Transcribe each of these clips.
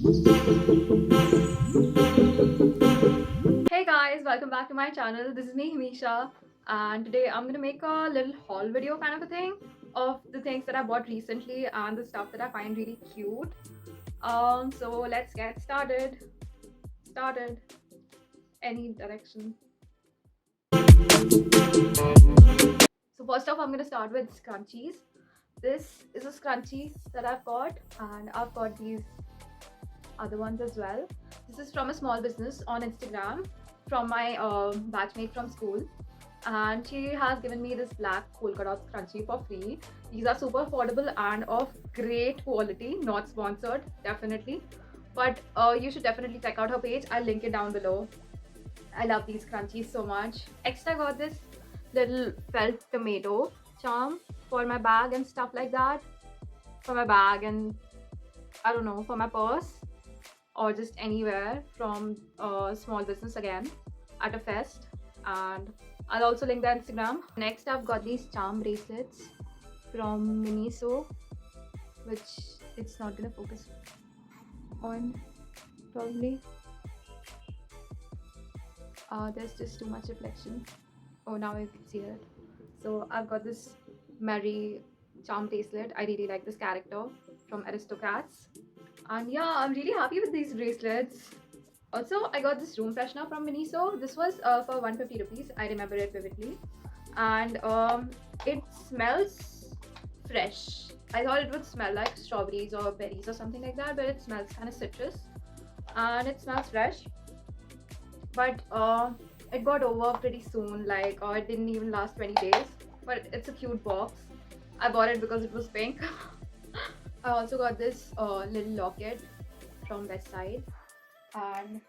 Hey guys, welcome back to my channel. This is me, Himisha, and today I'm gonna make a little haul video kind of a thing of the things that I bought recently and the stuff that I find really cute. So let's get started. Started. Any direction. So first off, I'm gonna start with scrunchies. This is a scrunchie that I've got, and I've got these other ones as well. This is from a small business on Instagram from my batchmate from school, and she has given me this black polka dot scrunchie for free. These are super affordable and of great quality, not sponsored, definitely. But you should definitely check out her page. I'll link it down below. I love these scrunchies so much. Next, I got this little felt tomato charm for my bag and stuff like that. For my bag and I don't know, for my purse or just anywhere from a small business again at a fest. And I'll also link the Instagram. Next, I've got these charm bracelets from Miniso, which it's not gonna focus on probably. There's just too much reflection. Oh, now I can see it. So I've got this Mary charm bracelet. I really like this character from Aristocrats. And yeah, I'm really happy with these bracelets. Also, I got this room freshener from Miniso. This was for 150 rupees. I remember it vividly. And it smells fresh. I thought it would smell like strawberries or berries or something like that, but it smells kind of citrus. And it smells fresh. But it got over pretty soon. Like, it didn't even last 20 days. But it's a cute box. I bought it because it was pink. I also got this little locket from Westside, and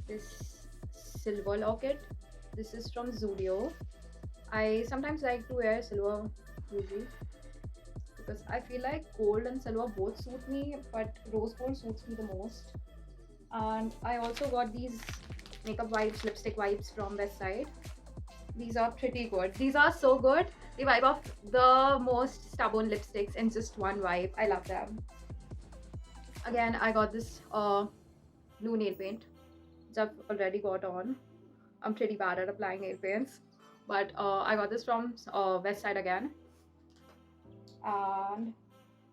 this silver locket. This is from Zudio. I sometimes like to wear silver usually because I feel like gold and silver both suit me, but rose gold suits me the most. And I also got these makeup wipes, lipstick wipes from Westside. These are pretty good. These are so good. They wipe off the most stubborn lipsticks in just one wipe. I love them. Again, I got this blue nail paint, which I've already got on. I'm pretty bad at applying nail paints, but I got this from Westside again. And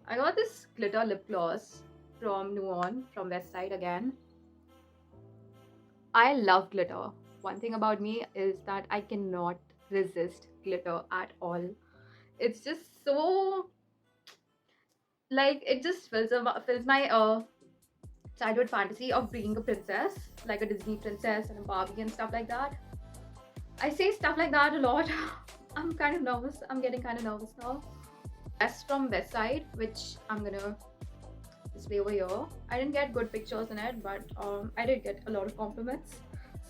I got this glitter lip gloss from Nuon from Westside again. I love glitter. One thing about me is that I cannot resist glitter at all. It's just so like it just fills my childhood fantasy of being a princess, like a Disney princess and a Barbie and stuff like that. I say stuff like that a lot. I'm kind of nervous. I'm getting kind of nervous now. That's from Westside, which I'm gonna display over here. I didn't get good pictures in it, but I did get a lot of compliments,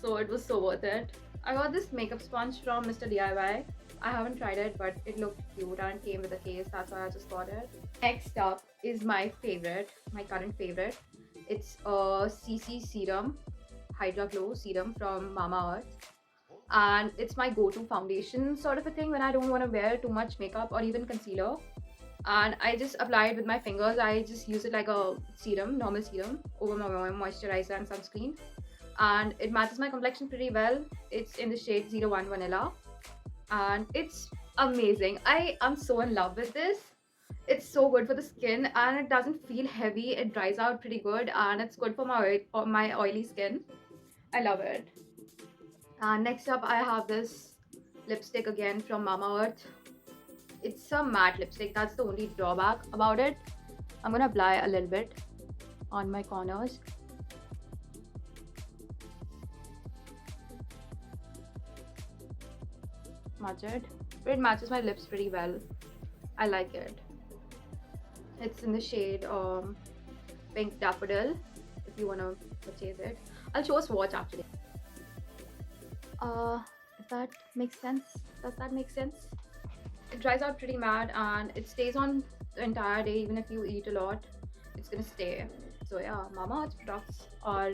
so it was so worth it. I got this makeup sponge from Mr. DIY. I haven't tried it, but it looked cute and came with a case. That's why I just got it. Next up is my favorite, my current favorite. It's a CC serum, Hydra Glow serum from Mamaearth. And it's my go-to foundation sort of a thing when I don't want to wear too much makeup or even concealer. And I just apply it with my fingers. I just use it like a serum, normal serum, over my moisturizer and sunscreen. And it matches my complexion pretty well. It's in the shade 01 Vanilla. And it's amazing. I am so in love with this. It's so good for the skin and it doesn't feel heavy. It dries out pretty good and it's good for my oily skin. I love it. And next up, I have this lipstick again from Mamaearth. It's a matte lipstick. That's the only drawback about it. I'm gonna apply a little bit on my corners. Smudge it. But it matches my lips pretty well. I like it. It's in the shade Pink Daffodil if you wanna purchase it. I'll show a swatch actually. If that makes sense. Does that make sense? It dries out pretty matte and it stays on the entire day. Even if you eat a lot, it's gonna stay. So yeah, Mamaearth products are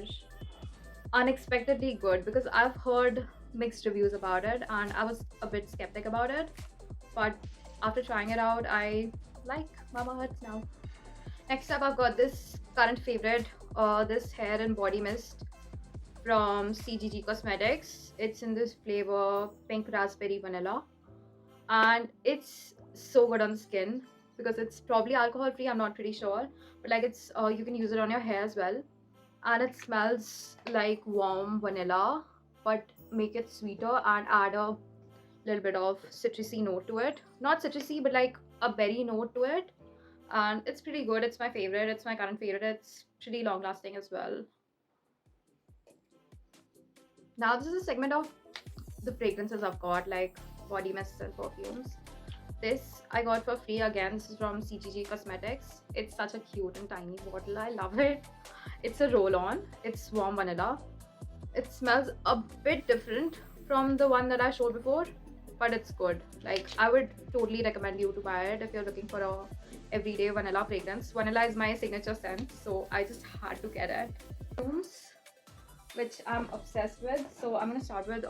unexpectedly good because I've heard mixed reviews about it and I was a bit skeptic about it, but after trying it out, I like Mamaearth now. Next up, I've got this current favorite, this hair and body mist from CGG Cosmetics. It's in this flavor pink raspberry vanilla, and it's so good on the skin because it's probably alcohol free. I'm not pretty sure, but like it's you can use it on your hair as well, and it smells like warm vanilla, but make it sweeter and add a little bit of citrusy note to it. Not citrusy, but like a berry note to it, and it's pretty good. It's my favorite. It's my current favorite. It's pretty long lasting as well. Now this is a segment of the fragrances I've got, like body mists and perfumes. This I got for free again. This is from CGG Cosmetics. It's such a cute and tiny bottle. I love it. It's a roll-on. It's warm vanilla. It smells a bit different from the one that I showed before, but it's good. Like I would totally recommend you to buy it if you're looking for a everyday vanilla fragrance. Vanilla is my signature scent, so I just had to get it. Perfumes, which I'm obsessed with. So I'm gonna start with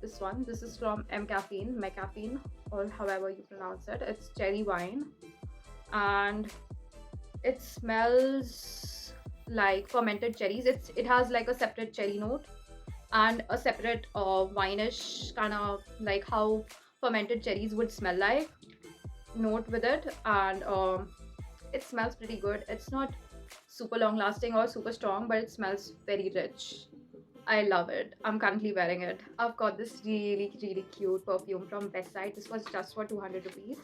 this one. This is from M Caffeine, McCaffeine, or however you pronounce it. It's cherry wine, and it smells like fermented cherries. It has like a separate cherry note and a separate wine-ish kind of like how fermented cherries would smell like note with it, and it smells pretty good. It's not super long lasting or super strong, but it smells very rich. I love it. I'm currently wearing it. I've got this really cute perfume from Bestside. This was just for 200 rupees.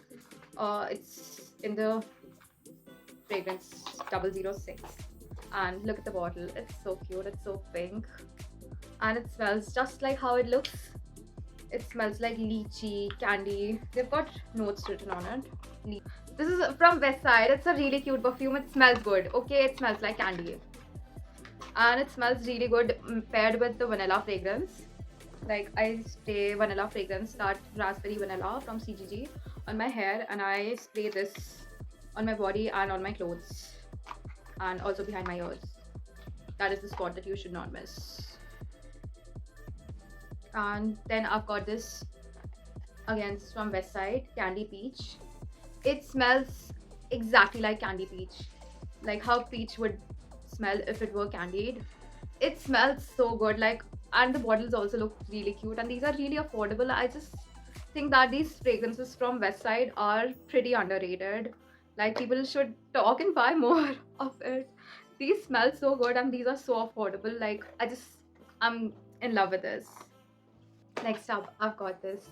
It's in the fragrance 006, and look at the bottle. It's so cute. It's so pink, and it smells just like how it looks. It smells like lychee candy. They've got notes written on it. This is from Westside. It's a really cute perfume. It smells good. Okay, it smells like candy, and it smells really good paired with the vanilla fragrance. Like I spray vanilla fragrance, that raspberry vanilla from CGG, on my hair, and I spray this on my body and on my clothes, and also behind my ears. That is the spot that you should not miss. And then I've got this again. This is from Westside, Candy Peach. It smells exactly like candy peach, like how peach would smell if it were candied. It smells so good, like, and the bottles also look really cute, and these are really affordable. I just think that these fragrances from Westside are pretty underrated. Like people should talk and buy more of it. These smell so good and these are so affordable. Like I'm in love with this. Next up, I've got this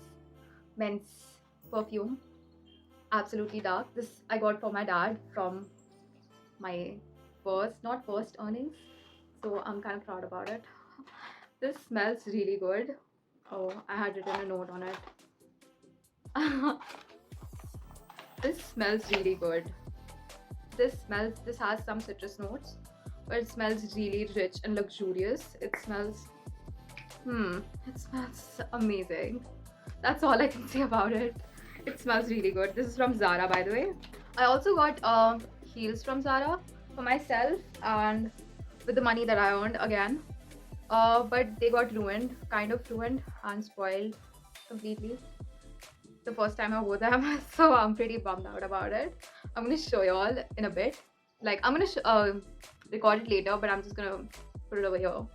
men's perfume, Absolutely Dark. This I got for my dad from my not first earnings, so I'm kind of proud about it. This smells really good. Oh, I had written a note on it. This smells really good. This has some citrus notes, but it smells really rich and luxurious. It smells amazing. That's all I can say about it. It smells really good. This is from Zara, by the way. I also got heels from Zara for myself, and with the money that I earned again. But they got kind of ruined and spoiled completely the first time I wore them. So I'm pretty bummed out about it. I'm gonna show you all in a bit. Like I'm gonna record it later, but I'm just gonna put it over here.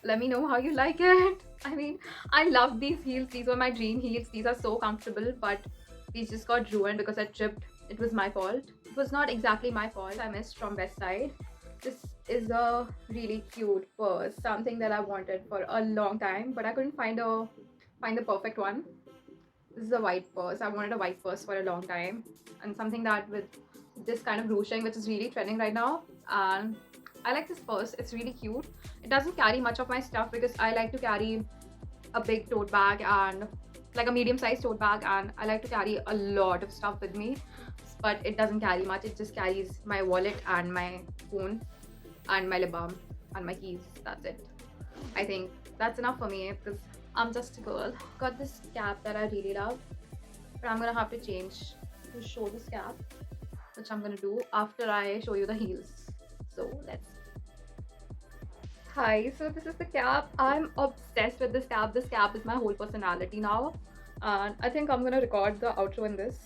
Let me know how you like it. I mean, I love these heels. These were my dream heels. These are so comfortable, but these just got ruined because I tripped. It was my fault. It was not exactly my fault. I missed from Westside. This is a really cute purse, something that I wanted for a long time, but I couldn't find the perfect one. This is a white purse. I wanted a white purse for a long time, and something that with this kind of ruching, which is really trending right now. And I like this purse. It's really cute. It doesn't carry much of my stuff because I like to carry a big tote bag and like a medium-sized tote bag, and I like to carry a lot of stuff with me, but it doesn't carry much. It just carries my wallet and my phone and my lip balm and my keys. That's it. I think that's enough for me because I'm just a girl. Got this cap that I really love, but I'm gonna have to change to show this cap, which I'm gonna do after I show you the heels. So let's. Hi, so this is the cap. I'm obsessed with this cap. This cap is my whole personality now, and I think I'm gonna record the outro in this.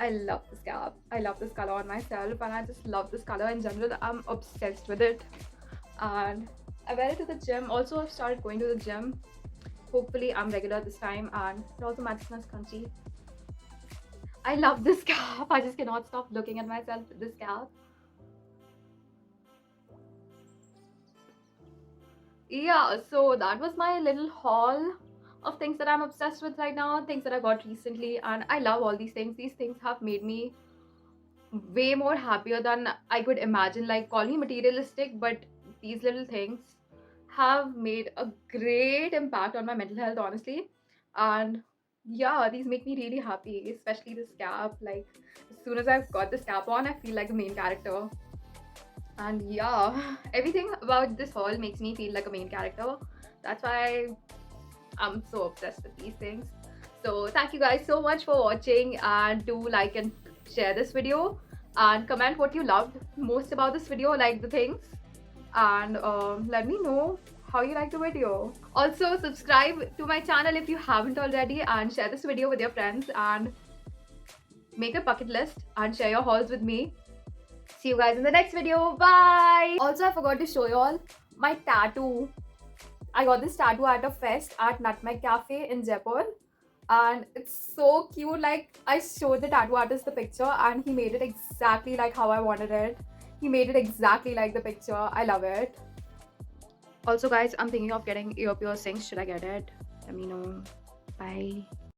I love this cap. I love this color on myself, and I just love this color in general. I'm obsessed with it. And I wear it to the gym. Also, I've started going to the gym. Hopefully, I'm regular this time, and it also matches my scrunchie. I love this cap. I just cannot stop looking at myself with this cap. Yeah, so that was my little haul of things that I'm obsessed with right now, things that I got recently, and I love all these things. These things have made me way more happier than I could imagine. Like, call me materialistic, but these little things have made a great impact on my mental health, honestly. And yeah, these make me really happy, especially this cap. Like, as soon as I've got this cap on, I feel like the main character. And yeah, everything about this haul makes me feel like a main character. That's why I'm so obsessed with these things. So thank you guys so much for watching, and do like and share this video, and comment what you loved most about this video, like the things, and let me know how you like the video. Also, subscribe to my channel if you haven't already, and share this video with your friends, and make a bucket list and share your hauls with me. See you guys in the next video. Bye. Also, I forgot to show you all my tattoo. I got this tattoo at a fest at Nutmeg Cafe in Jaipur, and it's so cute. Like, I showed the tattoo artist the picture, and he made it exactly like how I wanted it. He made it exactly like the picture. I love it. Also, guys, I'm thinking of getting ear piercings. Should I get it? Let me know. Bye.